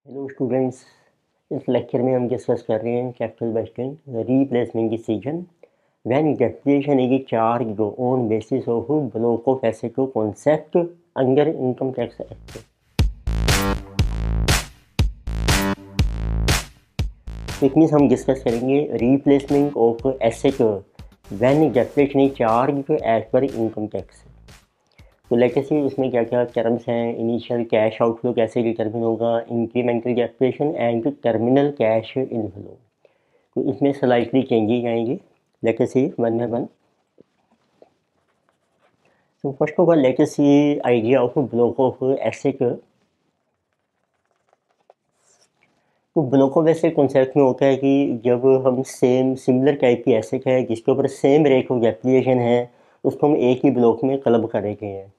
Hello students, इस lecture में हम डिस्कस कर रहे हैं capital budgeting replacement decision when depreciation is charged on basis of block of asset concept under income tax act. It means हम discuss करेंगे replacement of asset when depreciation is charged as per income tax. तो latest उसमें क्या क्या terms हैं, initial cash outflow कैसे determine होगा, incremental depreciation and terminal cash inflow. तो इसमें स्लाइटली चेंजेस आएंगे। Latest see one by one. तो first of all latest see idea of block of asset. तो ब्लॉक ऑफ एसेट कॉन्सेप्ट में होता है कि जब हम सिमिलर टाइप की एसेट है जिसके ऊपर सेम रेट ऑफ डेप्रिसिएशन है उसको हम एक ही ब्लॉक में क्लब कर रहे हैं।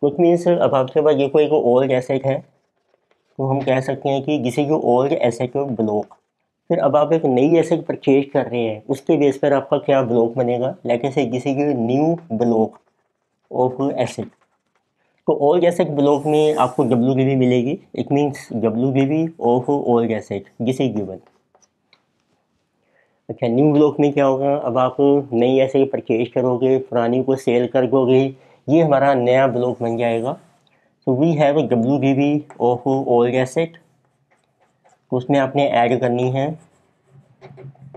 विच मीन्स अब आपके पास ये कोई ओल्ड एसेट है तो हम कह सकते हैं कि किसी जो ओल्ड एसेट ब्लॉक, फिर अब आप एक नई एसेट परचेज कर रहे हैं उसके बेस पर आपका क्या ब्लॉक बनेगा, लाइक से किसी की न्यू ब्लॉक ऑफ एसेट। तो ओल्ड एसेट ब्लॉक में आपको WDV मिलेगी। It means WDV of old asset किसी गिवन। अच्छा, न्यू ब्लॉक में क्या होगा, अब आप नई एसेट परचेज करोगे, पुरानी को सेल कर दोगे, ये हमारा नया ब्लॉक बन जाएगा। So we have WDV of old asset. तो उसमें आपने ऐड करनी है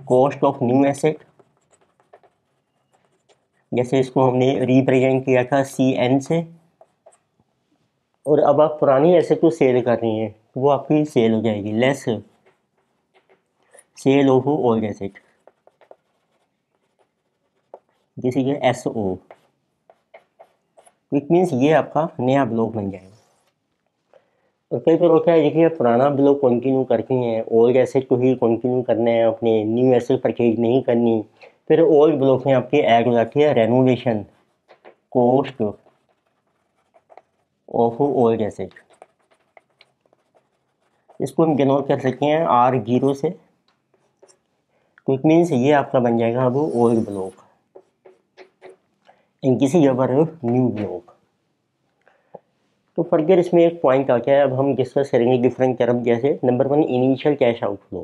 कॉस्ट ऑफ न्यू एसेट। जैसे इसको हमने रिप्रेजेंट किया था CN से। और अब आप पुरानी एसेट को सेल कर रही हैं तो वो आपकी सेल हो जाएगी less sale of old asset, किसी के SO। इट मीन्स ये आपका नया ब्लॉक बन जाएगा। और कई बार होता है देखिए पुराना ब्लॉक कंटिन्यू करती हैं, ओल्ड एसेट को ही कंटिन्यू करना है, अपने न्यू एसेट परचेज नहीं करनी। फिर ओल्ड ब्लॉक में आपकी ऐड हो जाती है renovation cost of old asset. इसको हम डिनोट कर सकते हैं R0 से। तो इट मीन्स ये आपका बन जाएगा अब ओल्ड ब्लॉक इन किसी जगह न्यू ब्लॉक। तो फर्दर इसमें एक पॉइंट आ गया है, अब हम डिस्कस करेंगे डिफरेंट टर्म। जैसे नंबर 1 इनिशियल कैश आउटफ्लो।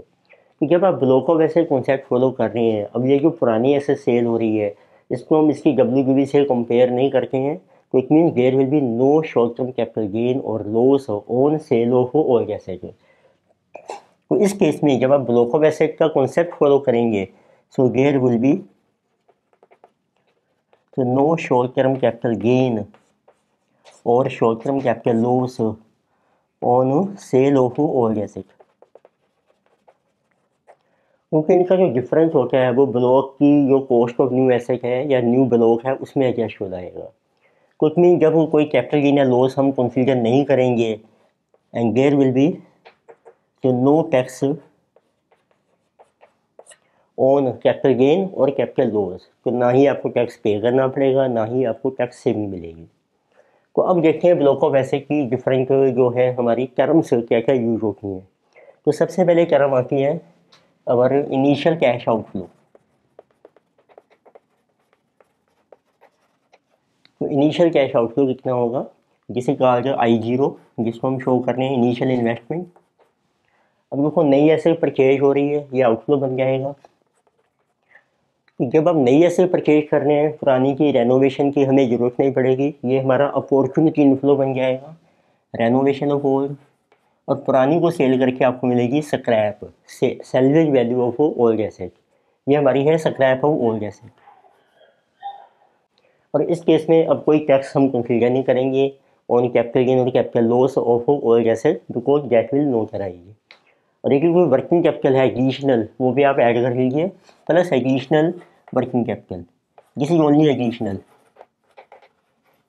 तो जब आप block of asset concept follow कर रहे हैं, अब ये जो पुरानी एसेट सेल हो रही है इसको हम इसकी WDV से कंपेयर नहीं करते हैं। तो it means there will be no short term capital gain और loss on sale of old asset. तो इस केस में जब आप ब्लॉक ऑफ एसेट का कॉन्सेप्ट फॉलो करेंगे so there will be no short term capital gain और short term capital loss on sale of old asset. क्योंकि इनका जो डिफरेंस होता है वो ब्लॉक की जो कॉस्ट ऑफ न्यू एसेट है या न्यू ब्लॉक है उसमें एडजस्ट हो जाएगा। कुछ मीन जब कोई कैपिटल गेन या लॉस हम कंसीडर नहीं करेंगे and there will be no tax on capital gain और कैपिटल लॉस। तो ना ही आपको टैक्स पे करना पड़ेगा ना ही आपको टैक्स सेविंग मिलेगी। तो अब देखते हैं ब्लॉक ऑफ एसेट की डिफरेंट जो है हमारी टर्म्स क्या क्या यूज होती हैं। तो सबसे पहले टर्म आती है अवर इनिशियल कैश आउटफ्लो। तो इनिशियल कैश आउटफ्लो कितना होगा, जिसे कहा जाए I0, जिसको हम शो कर रहे हैं इनिशियल इन्वेस्टमेंट। अब देखो नई एसेट परचेज हो रही है, ये आउटफ्लो बन जाएगा। जब आप नई एसेट परचेज कर रहे हैं, पुरानी की रेनोवेशन की हमें ज़रूरत नहीं पड़ेगी, ये हमारा अपॉर्चुनिटी इनफ्लो बन जाएगा, रेनोवेशन ऑफ ओल्ड। और पुरानी को सेल करके आपको मिलेगी scrap salvage value of old asset. ये हमारी है स्क्रैप ऑफ ओल्ड एसेट। और इस केस में अब कोई टैक्स हम कंसीडर नहीं करेंगे ऑन कैपिटल गेन और capital loss of old asset because that will not arise. और एक कोई वर्किंग कैपिटल है एडिशनल, वो भी आप ऐड कर लीजिए, plus additional working capital, this is only additional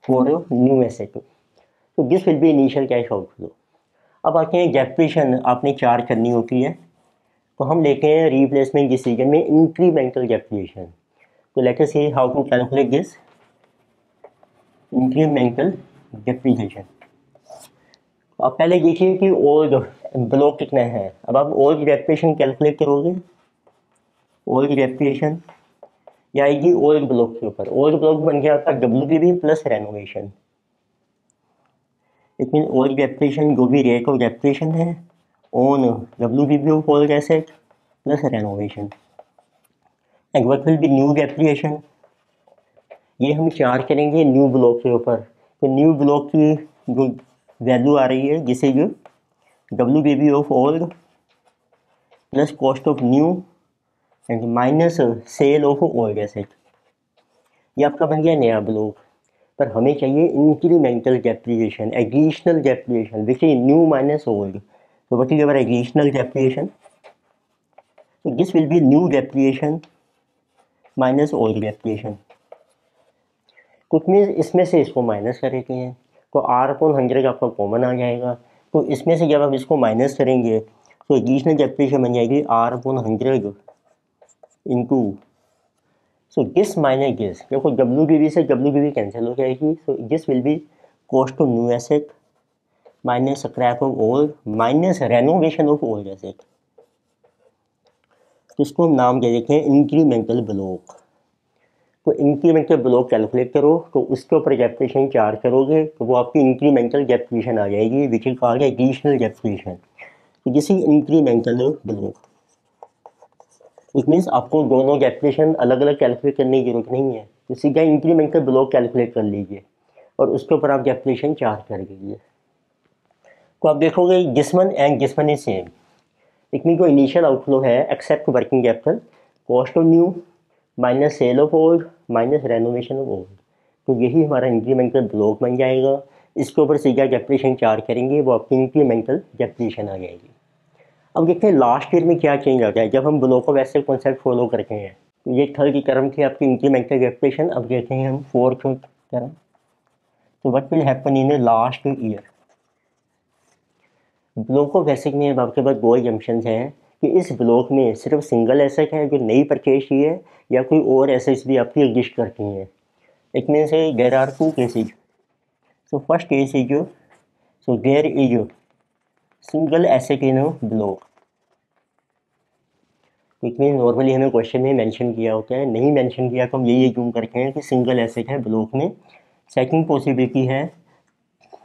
for new asset. तो this will be initial cash outflow. अब आते हैं डेप्रिसिएशन आपने चार्ज करनी होती है, तो हम लेते हैं रिप्लेसमेंट डिसीजन में इंक्रीमेंटल डेप्रिसिएशन। तो let us see how to calculate this incremental depreciation. अब पहले देखिए कि ओल्ड ब्लॉक कितना है। अब आप ओल्ड डेप्रिसिएशन कैलकुलेट करोगे, ओल्ड डेप्रिसिएशन या आएगी ओल्ड ब्लॉक के ऊपर। ओल्ड ब्लॉक बन गया आपका WDV plus renovation. It mean old depreciation जो भी रेट ऑफ डेप्रिसिएशन है on WBB of old asset plus renovation. And what will B new depreciation, ये हम चार्ज करेंगे न्यू ब्लॉक के ऊपर। तो न्यू ब्लॉक की जो वैल्यू आ रही है जिसे जो WBB of old plus cost of new and minus sale of old asset, ये आपका बन गया नया ब्लॉक। पर हमें चाहिए incremental depreciation, additional depreciation which is new minus old. तो what is our additional depreciation, so this will be new depreciation minus old depreciation. कुछ मीन्स इसमें से इसको माइनस कर देते हैं तो R/100 आपका कॉमन आ जाएगा। तो इसमें से जब आप इसको माइनस करेंगे तो एडिशनल डेप्रिसिएशन बन जाएगी R/100 into, so this minus this, देखो WBB से WBB कैंसिल हो जाएगी। So this will B cost of new asset minus scrap of old minus renovation of old asset. इसको हम नाम दे देते हैं इंक्रीमेंटल ब्लॉक। तो इंक्रीमेंटल ब्लॉक कैलकुलेट करो तो उसके ऊपर डेप्रिसिएशन चार्ज करोगे तो वो आपकी इंक्रीमेंटल डेप्रिसिएशन आ जाएगी which is called additional depreciation. तो this is incremental block. It means आपको दोनों डेप्रिसिएशन अलग अलग कैलकुलेट करने की जरूरत नहीं है, तो सीधा इंक्रीमेंटल ब्लॉक कैलकुलेट कर लीजिए और उसके ऊपर आप डेप्रिसिएशन चार्ज कर दीजिए। तो आप देखोगे this one and this one is same. It mean जो इनिशियल आउटफ्लो है except working capital, cost of new minus sale of old minus renovation of old, तो यही हमारा इंक्रीमेंटल ब्लॉक बन जाएगा। इसके ऊपर सीधा डेप्रिसिएशन चार्ज करेंगे वो आपकी इंक्रीमेंटल डेप्रिसिएशन आ जाएगी। अब देखते हैं लास्ट ईयर में क्या चेंज आता है जब हम block of asset concept follow करते हैं। तो ये थर्ड टर्म थी आपकी इंक्रीमेंटल डेप्रिसिएशन। अब देखते हैं हम फोर्थ टर्म। तो what will happen in last year. Block of asset में अब आपके पास दो एजम्पशंस हैं कि इस ब्लॉक में सिर्फ सिंगल एसेट है जो नई परचेज की है या कोई और एसेट्स भी आपकी एग्जिस्ट करती हैं। It means there are two cases. So first case is so there is single asset in block. It mean normally हमें क्वेश्चन में मेंशन किया होता है, नहीं मेंशन किया तो हम यही एज्यूम करते हैं कि सिंगल एसेट है ब्लॉक में। सेकंड पॉसिबिलिटी है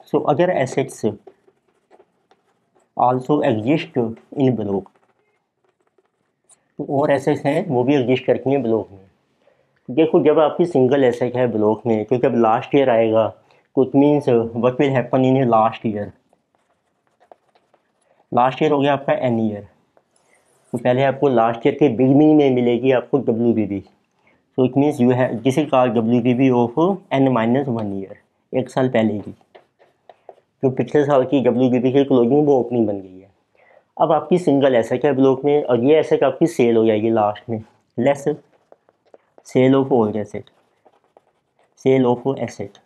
so other assets also exist in block, तो और एसेट्स हैं वो भी एग्जिस्ट करती हैं ब्लॉक में। देखो जब आपकी सिंगल एसेट है ब्लॉक में क्योंकि अब लास्ट ईयर आएगा तो it means what will happen in last year. Last year हो गया आपका एन ईयर, तो पहले आपको लास्ट ईयर के बिगनिंग में मिलेगी आपको WBB। So it means you है जिसे कहा WBB ऑफ N-1 ईयर, एक साल पहले की जो पिछले साल की WBB की क्लोजिंग वो ओपनिंग बन गई है। अब आपकी सिंगल एसेट है ब्लॉक में और ये एसेट आपकी सेल हो जाएगी लास्ट में, less sale of old asset, sale of asset.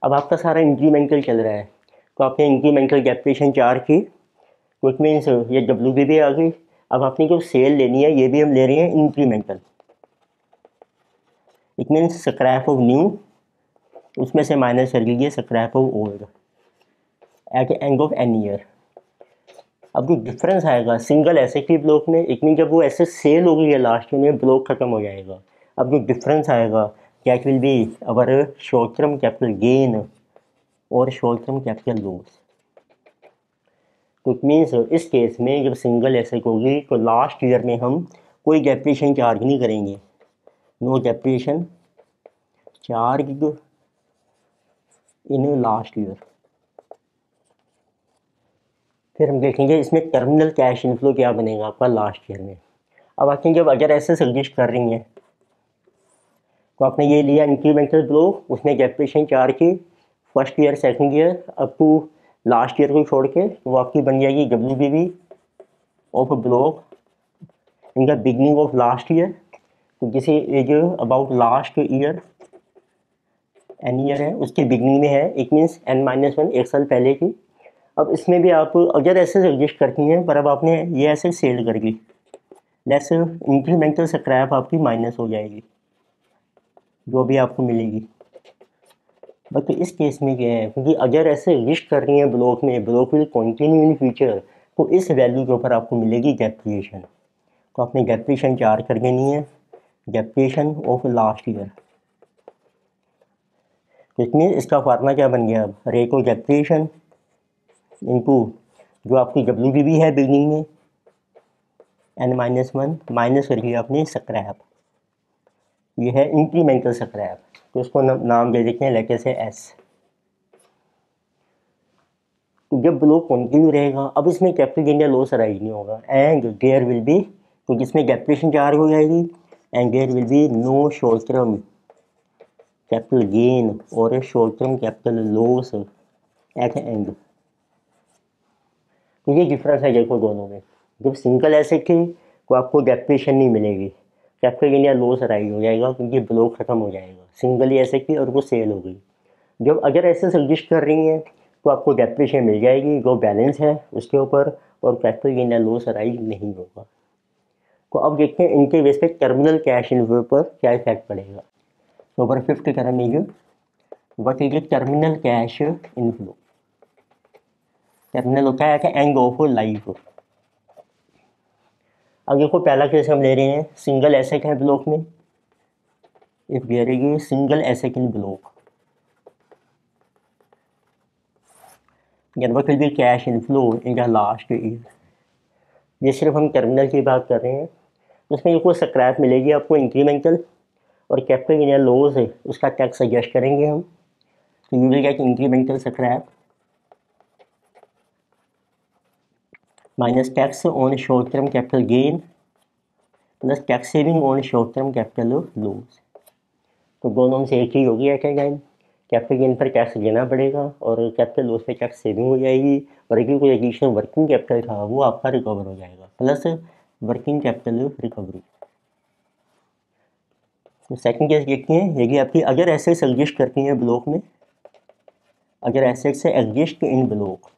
अब आपका सारा इंक्रीमेंटल चल रहा है तो आपने इंक्रीमेंटल डेप्रिसिएशन चार्ज की, तो इट मीन्स ये WBB आ गई। अब आपने जो सेल लेनी है ये भी हम ले रहे हैं incremental. It means scrap of new, उसमें से माइनस कर लीजिए scrap of old at end of an year. अब जो डिफरेंस आएगा सिंगल एसेट की ब्लॉक में, इट मीन जब वो एसेट सेल हो गई है लास्ट में ब्लॉक खत्म हो जाएगा। अब जो डिफरेंस आएगा that will be our short term capital gain और शॉर्ट टर्म कैपिटल लॉस। तो इट मीन्स इस केस में जब सिंगल एसेट होगी तो लास्ट ईयर में हम कोई डेप्रिसिएशन चार्ज नहीं करेंगे, no depreciation charge in last year. फिर हम देखेंगे इसमें टर्मिनल कैश इनफ्लो क्या बनेगा आपका लास्ट ईयर में। अब आते हैं जब अगर एसेट्स एग्जिस्ट कर रही हैं तो आपने ये लिया इंक्रीमेंटल ब्लॉक, उसने डेप्रिसिएशन चार्ज की first year second year up to last year को छोड़ के, तो वो आपकी बन जाएगी WBB of block in the beginning of last year. तो जिसे as about last year an year है उसके बिगनिंग में है, इट मीन्स N-1 एक साल पहले की। अब इसमें भी आप अगर एसेट्स एग्जिस्ट करती हैं पर अब आपने ये एसेट सेल कर दी, लेस इंक्रीमेंटल स्क्रैप आपकी माइनस हो जाएगी जो भी आपको मिलेगी। बट इस केस में क्या है, क्योंकि अगर ऐसे एग्जिस्ट कर रही हैं ब्लॉक में, block will continue in future, तो इस वैल्यू के ऊपर आपको मिलेगी डेप्रिसिएशन। तो आपने डेप्रिसिएशन चार्ज कर देनी है, डेप्रिसिएशन ऑफ लास्ट ईयर। तो इसमें इसका फार्मूला क्या बन गया, अब रेट ऑफ डेप्रिसिएशन इनटू जो आपकी WDV है बिगनिंग में N-1 माइनस करके आपने स्क्रैप, ये है इंक्रीमेंटल स्क्रैप, तो उसको नाम दे देते हैं लेटर से S। तो जब ब्लॉक कंटिन्यू रहेगा, अब इसमें कैपिटल गेन या लॉस अराइज नहीं होगा, एंड देयर विल बी, तो जिसमें डेप्रिसिएशन चार्ज हो जाएगी, and there will be no short term capital gain और short term capital loss at end. तो ये डिफरेंस है देखो दोनों में। जब सिंगल एसेट है तो आपको डेप्रिसिएशन नहीं मिलेगी, कैपिटल गेन या लॉस अराइज हो जाएगा क्योंकि ब्लॉक खत्म हो जाएगा, सिंगल ही एसेट की और वो सेल हो गई। जब अगर एसेट्स एग्जिस्ट कर रही हैं तो आपको डेप्रिसिएशन मिल जाएगी जो बैलेंस है उसके ऊपर, और कैपिटल गेन या लॉस अराइज नहीं होगा। तो अब देखते हैं इनके बेस पे टर्मिनल कैश इनफ्लो पर क्या इफेक्ट पड़ेगा। तो over 5th term is what is terminal cash inflow. Terminal होता है एंड ऑफ लाइफ। अब देखो पहला केस हम ले रहे हैं, सिंगल एसेट है ब्लॉक में, if there is single asset in block, then what will be cash inflow in the last year। ये सिर्फ हम टर्मिनल की बात कर रहे हैं, उसमें ये कोई स्क्रैप मिलेगी आपको इंक्रीमेंटल, और कैपिटल गेन या लॉस है उसका टैक्स एडजस्ट करेंगे हम, तो you will get incremental scrap minus tax on short term capital gain plus tax saving on short term capital loss. तो दोनों में से एक ही होगी at a time, capital gain पर टैक्स देना पड़ेगा और कैपिटल लॉस पे टैक्स सेविंग हो जाएगी, और अगर कोई एडिशनल वर्किंग कैपिटल था वो आपका रिकवर हो जाएगा प्लस वर्किंग कैपिटल रिकवरी। तो सेकंड केस देखते हैं, यदि आपकी अगर एसेट्स एग्जिस्ट करती हैं ब्लॉक में, अगर एसेट्स एग्जिस्ट इन ब्लॉक,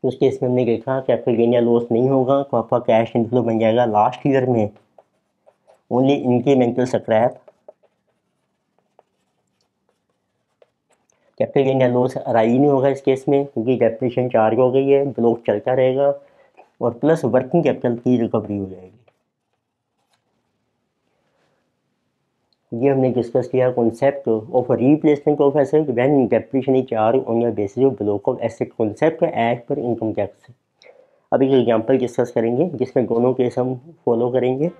तो उस केस में हमने देखा कैपिटल गेन या लॉस नहीं होगा, तो आपका कैश इनफ्लो बन जाएगा लास्ट ईयर में only incremental scrap, capital gain या लॉस अराइज नहीं होगा इस केस में क्योंकि डेप्रिसिएशन चार्ज हो गई है, ब्लॉक चलता रहेगा, और प्लस वर्किंग कैपिटल की रिकवरी हो जाएगी। ये हमने डिस्कस किया concept of replacement of asset when depreciation is charge on the basis of block of asset concept as per income tax. अब एक एग्जांपल डिस्कस करेंगे जिसमें दोनों केस हम फॉलो करेंगे।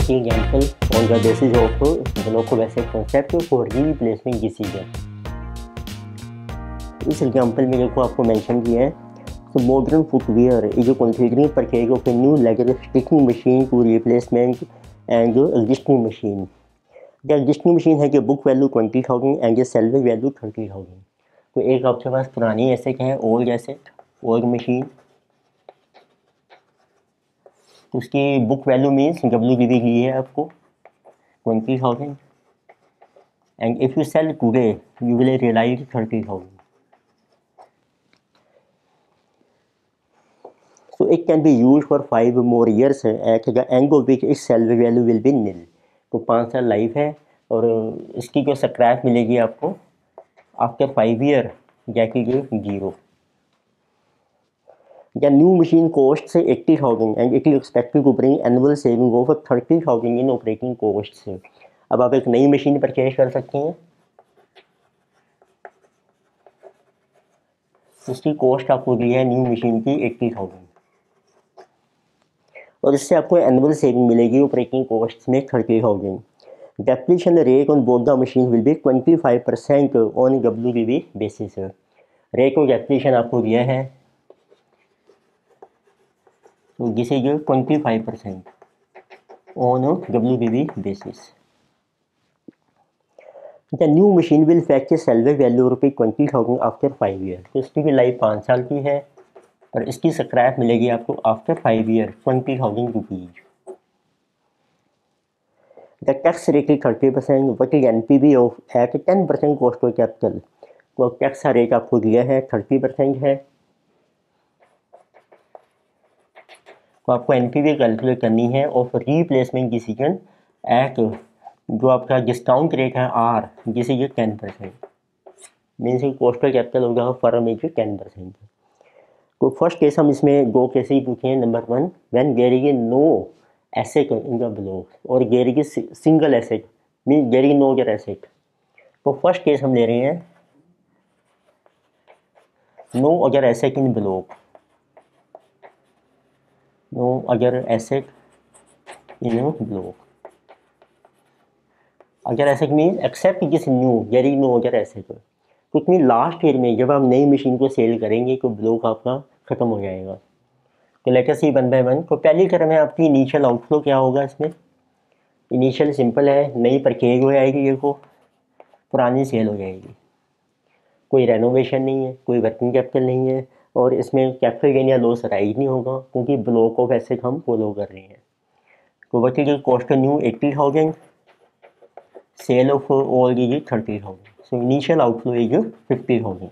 Example on the basis of block of asset concept for replacement decision। इस example में देखो आपको मेंशन किया है, तो modern footwear is considering purchase of a new leather stitching machine to replacement and existing machine. The existing machine है कि book value 20,000 and salvage value 30,000। तो एक आपके पास पुरानी एसेट है, ओल्ड एसेट, ओल्ड मशीन, उसकी बुक वैल्यू मीन्स WDV की है आपको 20,000 and if you sell today you will realise 30,000। So it can be use for 5 more years at the end of which its sale value will be nil. तो 5 साल life है और इसकी जो scrap मिलेगी आपको after 5 year Jackie zero. The new machine costs 80,000 and it is expected to bring annual saving of 30,000 in operating costs। अब आप एक नई मशीन परचेज कर सकते हैं, उसकी कॉस्ट आपको दी है न्यू मशीन की 80,000 और इससे आपको एनुअल सेविंग मिलेगी ऑपरेटिंग कॉस्ट में 30,000। Depreciation rate on both the machine will be 25% on WDV basis. Rate of depreciation आपको दिया है तो this is 25% on WDV basis। The new machine will fetch a salvage value of 20,000 after 5 years। तो इसकी भी life 5 साल की है और इसकी स्क्रैप मिलेगी आपको after 5 year 20,000 rupees. The tax rate is 30%, what is NPV of at 10% cost of capital। तो टैक्स का रेट आपको दिया है 30% है, तो आपको NPV कैलकुलेट करनी है ऑफ रीप्लेसमेंट डिसीजन एट जो आपका डिस्काउंट रेट है आर, जिसे ये 10%, मीन्स कोस्टल कैपिटल होगा फर्म एज 10%। तो फर्स्ट केस हम इसमें दो केस ही पूछे हैं। Number 1, when there is no asset in the block और there is single asset, means there is no other asset. तो फर्स्ट केस हम ले रहे हैं no other asset in block, no other asset in block. अगर asset mean except this new, there is no other asset. क्योंकि last year में जब आप नई मशीन को सेल करेंगे तो ब्लॉक आपका ख़त्म हो जाएगा। तो let us see one by one. तो पहली टर्म है आपकी इनिशियल आउटफ्लो। क्या होगा इसमें? इनिशियल सिंपल है, नई परचेज हो जाएगी, ये को पुरानी सेल हो जाएगी। कोई रेनोवेशन नहीं है, कोई वर्किंग कैपिटल नहीं है, और इसमें कैपिटल गेन या लॉस राइज नहीं होगा क्योंकि ब्लॉक ऑफ एसेट हम फॉलो कर रहे हैं। तो what is cost new 80,000, sale of old is 30,000। So initial outflow is 50,000।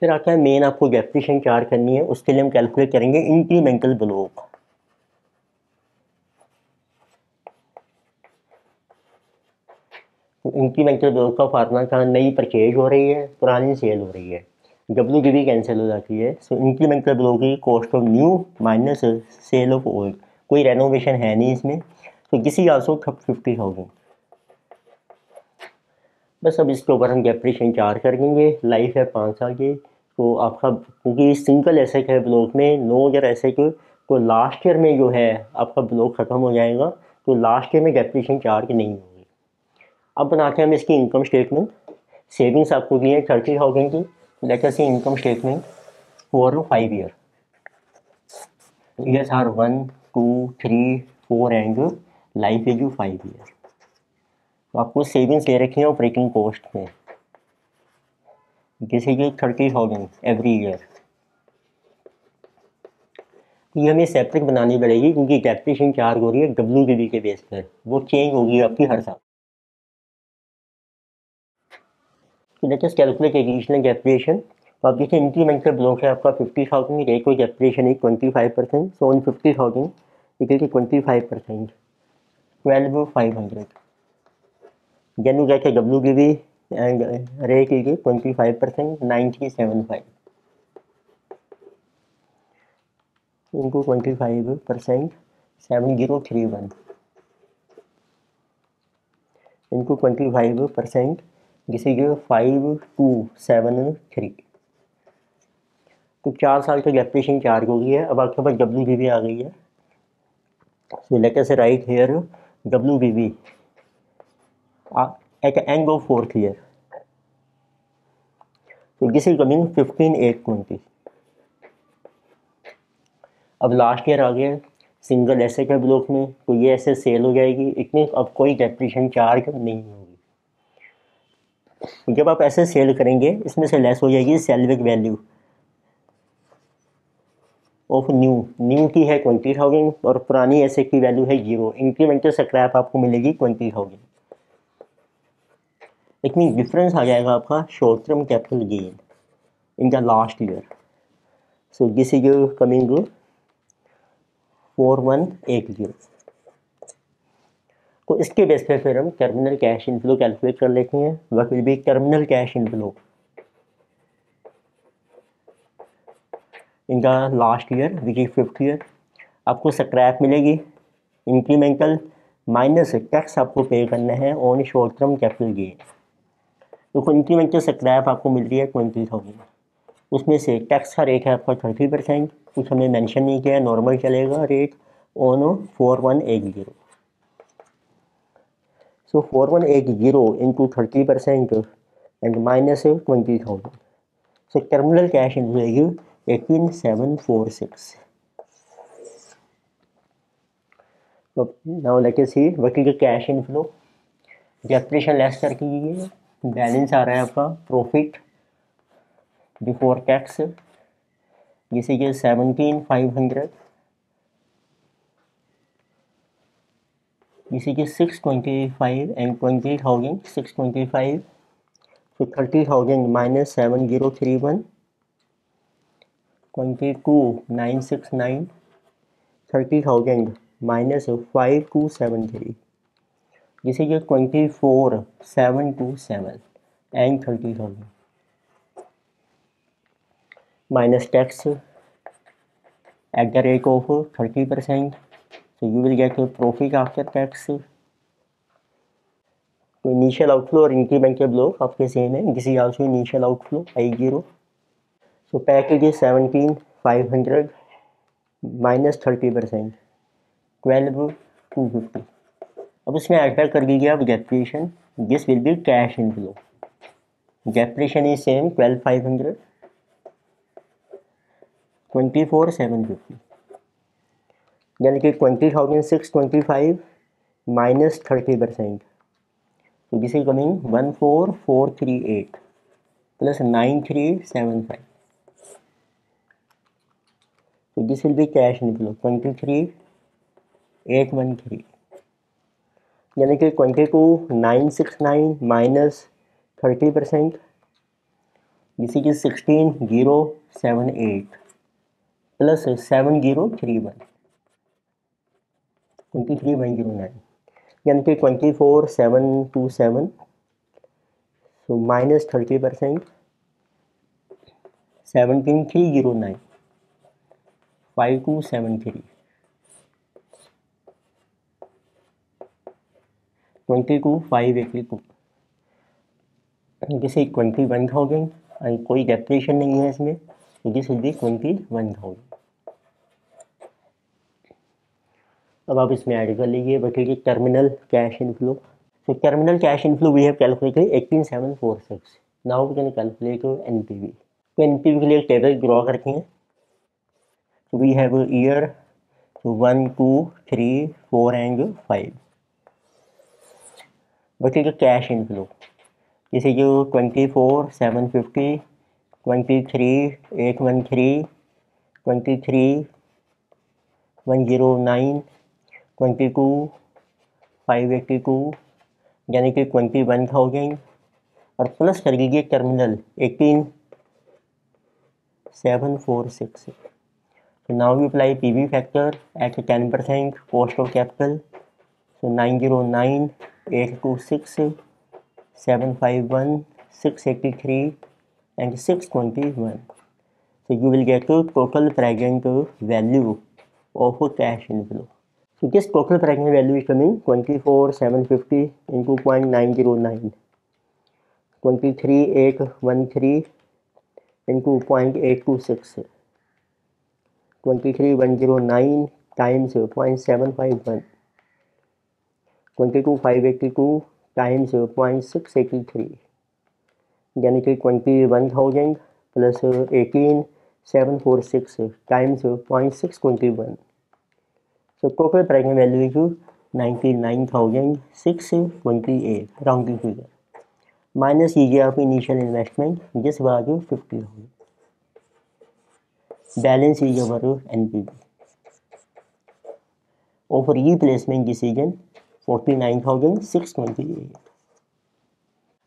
फिर आता है मेन, आपको डेप्रिसिएशन चार्ज करनी है। उसके लिए हम कैलकुलेट करेंगे इंक्रीमेंटल ब्लॉक। तो इंक्रीमेंटल ब्लॉक का फार्मूला था, नई परचेज हो रही है, पुरानी सेल हो रही है, WDV कैंसिल हो जाती है। सो इंक्रीमेंटल ब्लॉक की cost of new minus sale of old. कोई रेनोवेशन है नहीं इसमें, तो किसी आल्सो 50,000। बस अब इसके ऊपर हम डेप्रिसिएशन चार्ज करेंगे। लाइफ है 5 साल की। तो आपका क्योंकि सिंगल एसेट है ब्लॉक में, नो अदर एसेट, तो लास्ट ईयर में जो है आपका ब्लॉक ख़त्म हो जाएगा, तो लास्ट ईयर में डेप्रिसिएशन चार्ज नहीं होगी। अब बनाते हैं हम इसकी इनकम स्टेटमेंट। सेविंग्स आपको दी है 30,000 की। Let us see income statement for 5 year. Years are 1, 2, 3, 4 and life is 5 year. तो आपको सेविंग्स ले रखी है ऑपरेटिंग कॉस्ट में, जैसे कि 30,000 एवरी ईयर। ये हमें सेपरेट बनानी पड़ेगी क्योंकि डेप्रिसिएशन चार्ज हो रही है WDV के बेस पर, वो चेंज होगी आपकी हर साल। Let us calculate additional depreciation. तो आप देखिए इंक्रीमेंटल ब्लॉक है आपका 50,000, रेट ऑफ डेप्रिसिएशन है 25%। So on 50,000 equal to 25%, 12,500। Then you get WDV and rate is 25%, 975 into 25%, 7031 into 25%, this is 5273। तो 4 साल का डेप्रिसिएशन चार्ज हो गया है। अब आपके पास WDV आ गई है। So let us right here WDV at the end of 4th year। so this is coming 15,820। अब लास्ट ईयर आ गया, सिंगल एसेट है ब्लॉक में, तो ये एसेट सेल हो जाएगी, इतनी अब कोई डेप्रिसिएशन चार्ज नहीं होगी। जब आप एसेट सेल करेंगे इसमें से लेस हो जाएगी सेल्वेज वैल्यू ऑफ न्यू की है 20,000 और पुरानी एसेट की वैल्यू है 0। इंक्रीमेंटल स्क्रैप आपको मिलेगी 20,000। इट मीन डिफरेंस आ जाएगा आपका short term capital gain in the last year. So this is coming 4180। तो इसके बेस पे फिर हम टर्मिनल कैश इनफ्लो कैलकुलेट कर लेते हैं। वह will be terminal cash inflow in the last year which is 5th year. आपको स्क्रैप मिलेगी इंक्रीमेंटल माइनस टैक्स आपको पे करना है on short term capital gain. तो इंक्रीमेंटल स्क्रैप आपको मिल रही है 20,000, उसमें से टैक्स का रेट है आपका 30%, कुछ हमें मेंशन नहीं किया है, नॉर्मल चलेगा rate on 4180। So 4180 into 30% and minus 20,000। So terminal cash inflow 18,746। Now let us see what is the cash inflow. Depreciation less करके ये बैलेंस आ रहा है आपका प्रॉफिट बिफोर टैक्स, जिसे कि 17,500, जिसे कि 625 एंड 20,000 625। so 30,000 minus 7031, 22,969, 30,000 -5273, जिसे कि 24,727 and 30,000 minus tax at the rate of 30%. So you will get a profit after tax. तो इनिशियल आउटफ्लो और इंक्रीमेंटल ब्लॉक आपके सेम है. This is also initial outflow I0. So package is 17,500 minus 30%, 12,250. अब इसमें add back कर दीजिए आप depreciation. This will be cash inflow. Depreciation is same 12,500, 24,750, यानी कि 20,625 minus 30%. So this is coming 14,438 plus 9,375. So this will be cash inflow 23,813, यानी कि 22,969 minus 30%. This is 16,078 plus 7,031, 23,109, यानी कि 24,727. So minus 30%, 17,309, 5,273, 22,582. जैसे 21,000 और कोई डेप्रिसिएशन नहीं है इसमें, तो दिस विल बी 21,000. अब आप इसमें ऐड कर लीजिए बटेगी टर्मिनल कैश इनफ्लो. तो terminal cash inflow we have calculated 18,746. Now we can calculate NPV. तो एनपीवी के लिए एक टेबल ड्रॉ करते हैं. तो वी हैव ईयर 1, 2, 3, 4 एंड 5. बटेगा कैश इनफ्लो, जैसे जो 24,750, 23,813, 23,109, 22,582, यानी कि 21,000. और प्लस कर लीजिए terminal 18,746. So now we apply PV factor at 10% cost of capital. So 909, 826, 751, 683 and 621. So you will get a total present value of cash inflow. So this total present value is coming 24,750 into 0.909, 23,813 into 0.826, 23,109 times 0.751, 22,582 times 0.683, यानी कि 21,000 plus 18,746 times 0.621. So total present value is 99,628 rounding figure. Minus कीजिए आप initial investment जिस value 50,000. Balance is our NPV of replacement decision 49,628.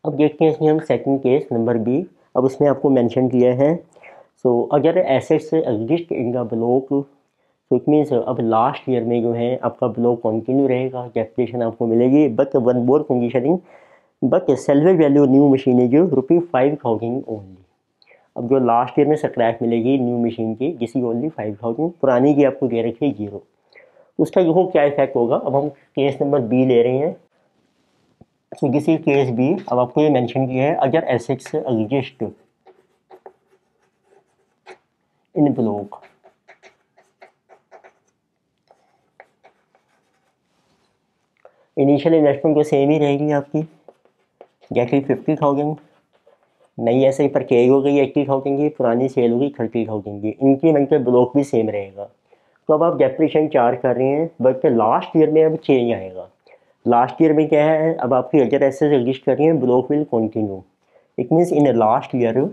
अब देखते हैं इसमें हम सेकंड केस नंबर बी. अब उसमें आपको मेंशन किया है. सो अगर assets exist in the block, तो इट मीन्स अब लास्ट ईयर में जो है आपका ब्लॉक कंटिन्यू रहेगा, कैपिटेशन आपको मिलेगी. But one more conditioning, but salvage value new machine is ₹5,000 only. अब जो लास्ट ईयर में स्क्रैप मिलेगी न्यू मशीन की, जिसकी ओनली 5,000, पुरानी की आपको दे रखी है 0. उसका देखो क्या इफेक्ट होगा. अब हम केस नंबर बी ले रहे हैं. तो दिस इज केस बी. अब आपको ये मेंशन किया है अगर एसेट्स एग्जिस्ट इन ब्लॉक, इनिशियल इन्वेस्टमेंट तो सेम ही रहेगी आपकी, जैसे 50,000. नई ऐसे परचेज हो गई 80,000 की, पुरानी सेल होगी 30,000 की. इंक्रीमेंटल ब्लॉक भी सेम रहेगा. तो अब आप डेप्रिसिएशन चार्ज कर रहे हैं, बट लास्ट ईयर में अब चेंज आएगा. लास्ट ईयर में क्या है, अब आपकी अगर एसेट्स एग्जिस्ट कर रही हैं, block will continue. It means in last year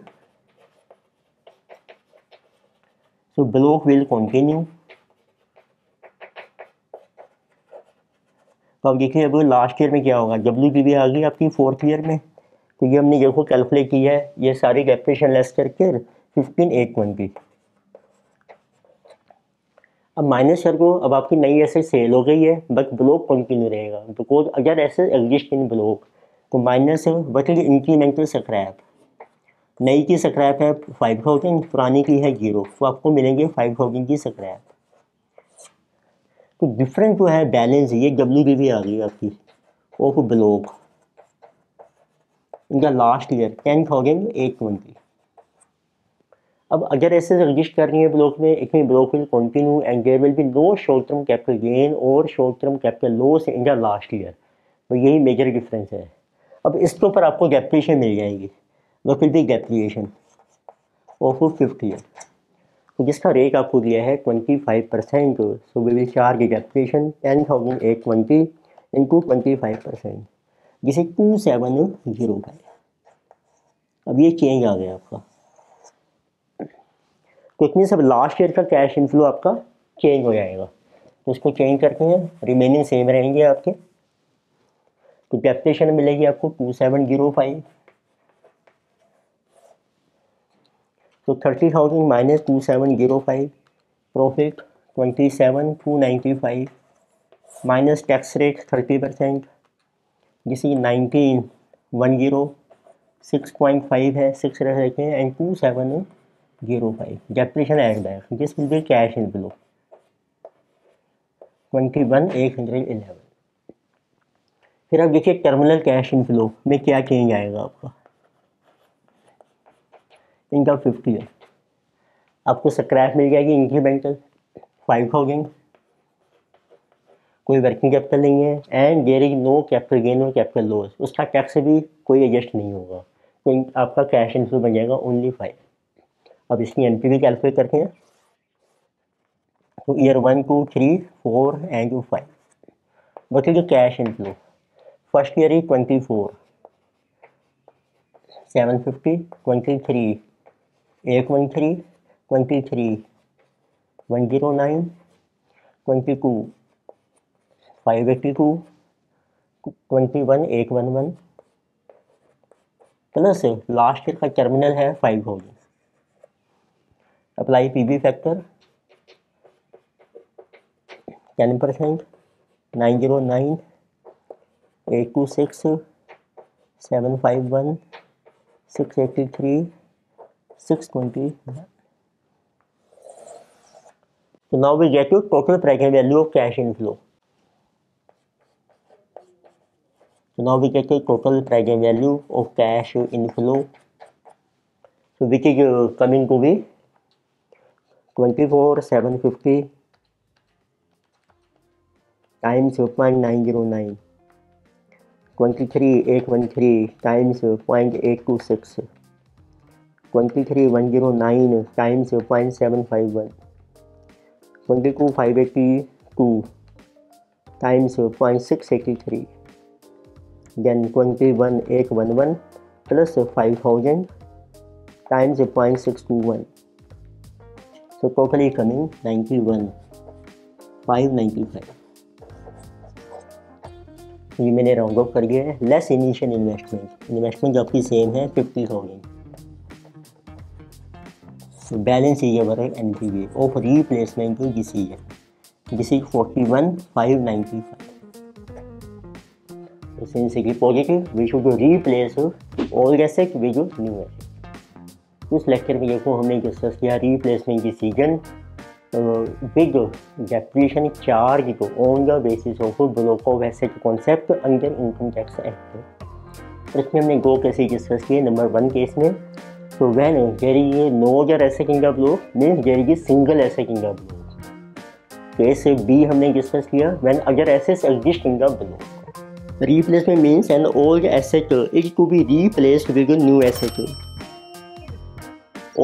so block will continue. तो अब देखिए अब लास्ट ईयर में क्या होगा. WDV आ गई आपकी फोर्थ ईयर में. तो ये हमने देखो कैलकुलेट किया है, ये सारी डेप्रिसिएशन लेस करके 15,820. अब माइनस कर को, अब आपकी नई एसेट सेल हो गई है बट ब्लॉक कंटिन्यू रहेगा, बिकॉज अगर एसेट एग्जिस्ट इन ब्लॉक तो माइनस बट इंक्रीमेंटल स्क्रैप, नई की स्क्रैप है 5000, पुरानी की है 0, तो आपको मिलेंगे 5000 की स्क्रैप। तो डिफरेंट जो है बैलेंस, ये WDV आ गई आपकी ऑफ ब्लॉक इनका लास्ट ईयर 10,820। अब अगर ऐसे रजिस्ट कर रही है ब्लॉक में, एक block will continue and there will be no short term capital gain और short term capital loss in the last year. तो यही मेजर डिफरेंस है। अब इसके ऊपर आपको डेप्रिसिएशन मिल जाएगी, what will be depreciation of 50 year. तो जिसका रेट आपको दिया है 25%, so we will charge depreciation 10,820 into 25%, जिसे 2705। अब ये चेंज आ गया आपका, तो इतनी सब लास्ट ईयर का कैश इनफ्लो आपका चेंज हो जाएगा। तो इसको चेंज करते हैं, रिमेनिंग सेम रहेंगे आपके। तो डेप्रिसिएशन मिलेगी आपको 2705, तो 30,000 minus 2705, profit 27,295 minus tax rate 30%, जिसे 19,10 6.5 है, 6 रह रखे हैं and 2705 depreciation add back, this will be cash inflow 21,811। फिर आप देखिए टर्मिनल कैश इनफ्लो में क्या चेंज आएगा आपका। इनका 50 है, आपको स्क्रैप मिल जाएगी इंक्रीमेंटल 5000, कोई वर्किंग कैपिटल नहीं है and there is no capital gain और कैपिटल लॉस, उसका टैक्स भी कोई एडजस्ट नहीं होगा, तो आपका कैश इनफ्लो बन जाएगा ओनली 5। अब इसकी एनपीवी कैलकुलेट करते हैं। तो year 1 2 3 4 and 5, but cash inflow first year is 24 750, 23 813, 23 109, 22 582, 21 811 plus last year का टर्मिनल है 5000। Apply PV factor 10%, 909 826 751 683 620। So now we get to total present value of cash inflow. So now we get the total present value of cash inflow. So which is coming to be 24,750 times 0.909, 23,813 times 0.826, 23,109 times 0.751, 22,582 times 0.683, then 21,811 plus 5,000 times 0.621. So totally coming 91,595. ये मैंने round of कर दिया है। Less initial investment आपकी same है 50,000। Balance is our NPV of replacement decision, this is 41,595। Since it is positive, we should replace old asset with new asset. उस lecture में देखो हमने डिस्कस किया replacement decision with depreciation charge को on the basis of block of asset concept under income tax act. इसमें हमने दो cases discuss किए। नंबर 1 केस में, तो when there is no other asset in the block means there is single asset in the block. Case B हमने discuss किया when other assets exist in the block. Replacement means an old asset is to be replaced with a new asset.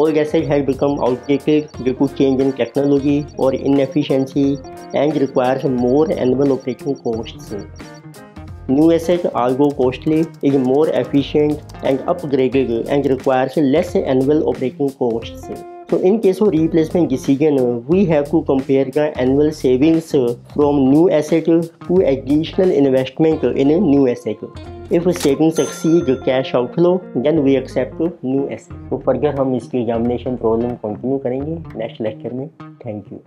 Old asset has become outdated due to change in technology or inefficiency and requires more annual operating costs. New asset, although costly, is more efficient and upgraded and requires less annual operating costs. So in case of replacement decision, we have to compare the annual savings from new asset to additional investment in a new asset. If savings exceed cash outflow, then we accept new asset. तो further हम इसकी examination problem continue करेंगे next lecture में। Thank you.